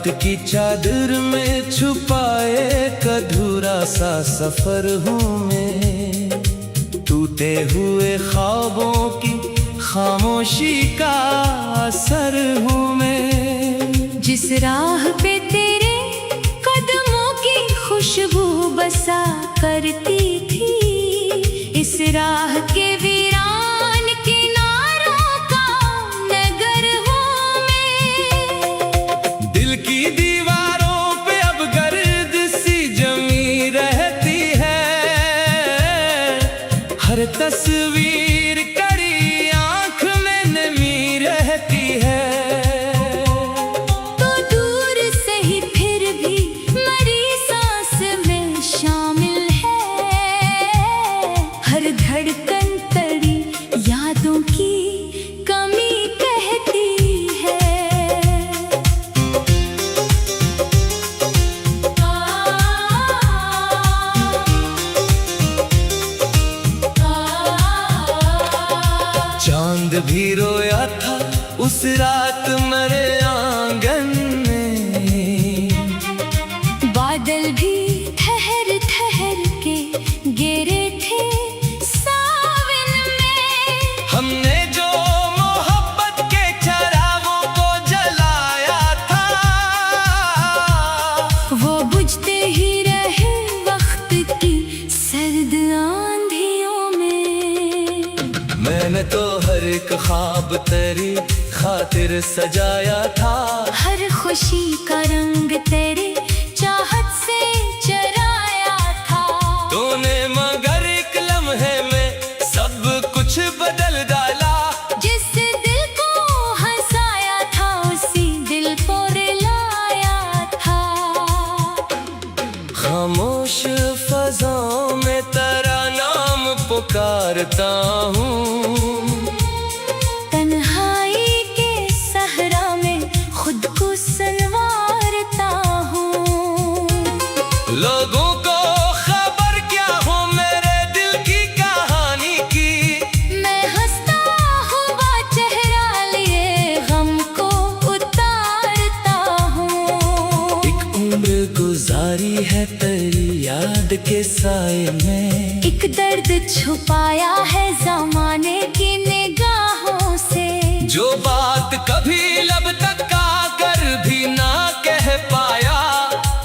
की चादर में छुपाए अधूरा सा सफर हूँ मैं, टूटे हुए ख्वाबों की खामोशी का असर हूँ मैं। जिस राह पे तेरे कदमों की खुशबू बसा करती थी, इस राह के वीरान किनारों का नगर हूँ मैं। दिल की दीवारों पे अब गर्द सी जमी रहती है, हर तस्वीर कड़ी आंख में नमी रहती है। तो दूर से ही फिर भी मरी सांस में शामिल है, हर धड़कन तड़ी यादों की कमी कहती है। चांद भी रोया था उस रात मेरे आंगन में, बादल भी ठहर ठहर के गिरे थे सावन में। हमने जो मोहब्बत के चिरागों को जलाया था, वो बुझते ही रहे वक्त की सर्द आंधियों में। मैंने तो हर एक ख्वाब तेरी खातिर सजाया था, हर खुशी का रंग तेरे चाहत से चराया था। तूने मगर एक लम्हे में सब कुछ बदल डाला, जिस दिल को हंसाया था उसी दिल को रुलाया था। खामोश फज़ाओं में तेरा नाम पुकारता हूँ, तन्हाई के सहरा में खुद को संवारता हूँ। लोगों को खबर क्या हो मेरे दिल की कहानी की, मैं हंसता हुआ चेहरा लिए गम को उतारता हूँ। एक उम्र गुजारी है तेरी याद के साए में, एक दर्द छुपाया है ज़माने की निगाहों से। जो बात कभी लब तक आकर भी ना कह पाया,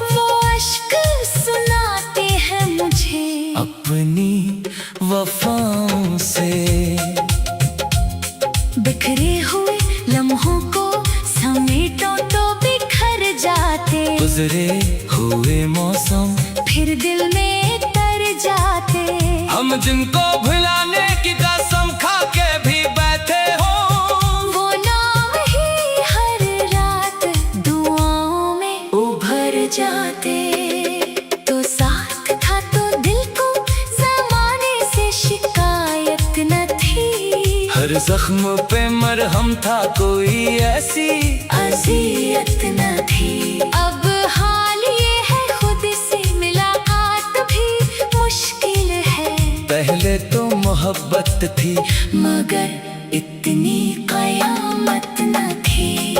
वो अश्क सुनाते हैं मुझे अपनी वफाओं से। बिखरे हुए लम्हों को समेटो तो बिखर जाते, गुजरे हुए मौसम फिर दिल में तर जाते। हम जिनको भुलाने की कसम खा के भी बैठे हो, वो नाम ही हर रात दुआओं में उभर जाते। तो साथ था तो दिल को ज़माने से शिकायत न थी, हर जख्म पे मरहम था कोई ऐसी अज़ियत न थी। अब हाल ये है खुद से मुलाकात भी मुश्किल है, पहले तो मोहब्बत थी मगर इतनी कयामत न थी।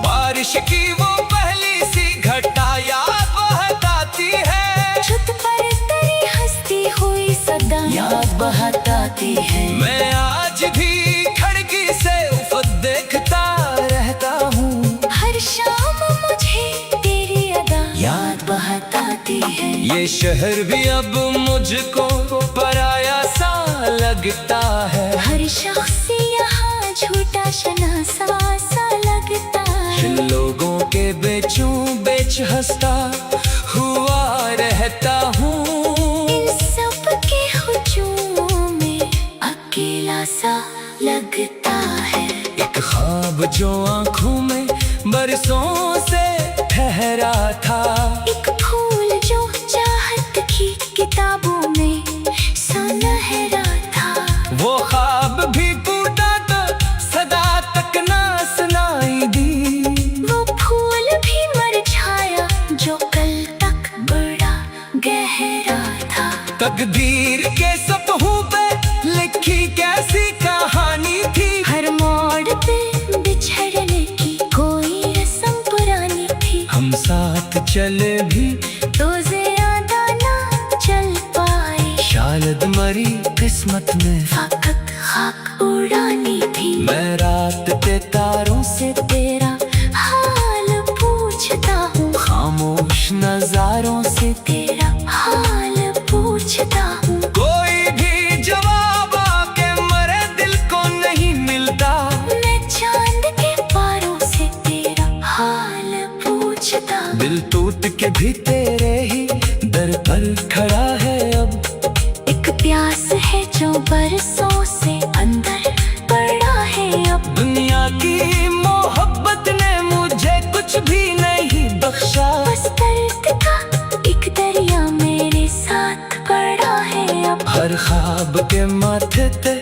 बारिश की वो पहली सी घटा याद बहताती है, छत पर तेरी हंसती हुई सदा याद बहताती है। मैं आज भी खिड़की से उफक देखता रहता हूँ, हर शाम मुझे तेरी अदा याद बहताती है। ये शहर भी अब मुझको पराया सा लगता है, हर शख्स यहाँ झूठा शनासा सा लगता है। लोगों के बेचों बेच हंसता हुआ रहता हूँ, इन सब के हुजूम में अकेला सा लगता है। एक ख्वाब जो आंखों में बरसों से ठहरा था, एक फूल जो चाहत की किताबों में सुनहरा था। वो ख्वाब भी टूटा तो सदा तक ना सुनाई दी, वो फूल भी मुरझाया जो कल तक बड़ा गहरा था। तकदीर के सतहों पे लिखी कैसी कहानी थी, हर मोड़ पे बिछड़ने की कोई रस्म चले भी तो ज्यादा ना चल पाए। शायद मरी किस्मत में फकत खाक उड़ानी थी। मैं रात के तारों से से तेरा हाल पूछता हूँ, खामोश नजारों से तेरा हाल पूछता हूँ। कोई भी जवाब आके मरे दिल को नहीं मिलता। मैं चांद के पारों से तेरा हाल पूछता हूँ। दिल टूट के भी तेरे ही दर पर खड़ा है अब। एक प्यास है जो बरसों से अंदर पड़ा है अब। दुनिया की मोहब्बत ने मुझे कुछ भी नहीं बख्शा। बस दर्द का एक दरिया मेरे साथ पड़ा है अब। हर ख्वाब के माथे पे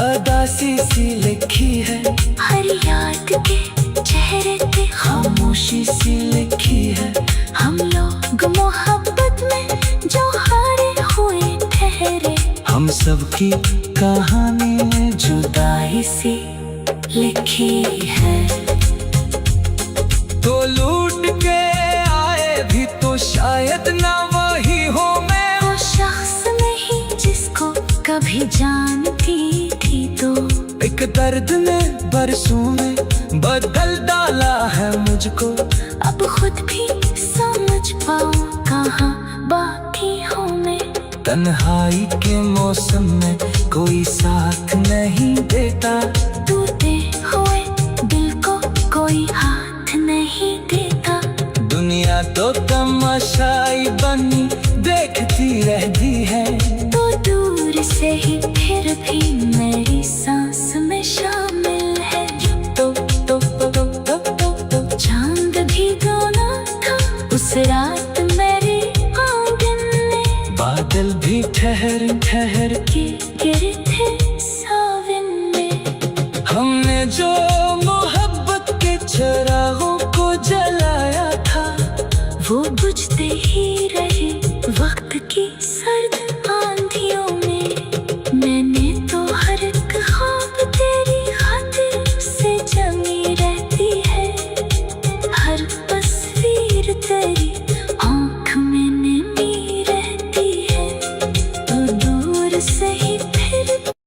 अदासी सी लिखी है। हर याद के चेहरे पे खामोशी सी लिखी है। हम लोग मोहब्बत में जो हारे हुए ठहरे। हम सबकी कहानी में जुदाई सी लिखी है। तो लूट के आए भी तो शायद ना वही हो मैं। वो शख्स नहीं जिसको कभी जानती थी तो। एक दर्द ने बरसों में बदल डाला है मुझको। अब खुद भी समझ पाऊं कहाँ बाकी हूँ मैं। तन्हाई के मौसम में कोई साथ नहीं देता। टूटे हुए दिल को कोई हाथ नहीं देता। दुनिया तो तमाशाई बनी देखती रहती है। तो दूर से ही फिर भी मेरी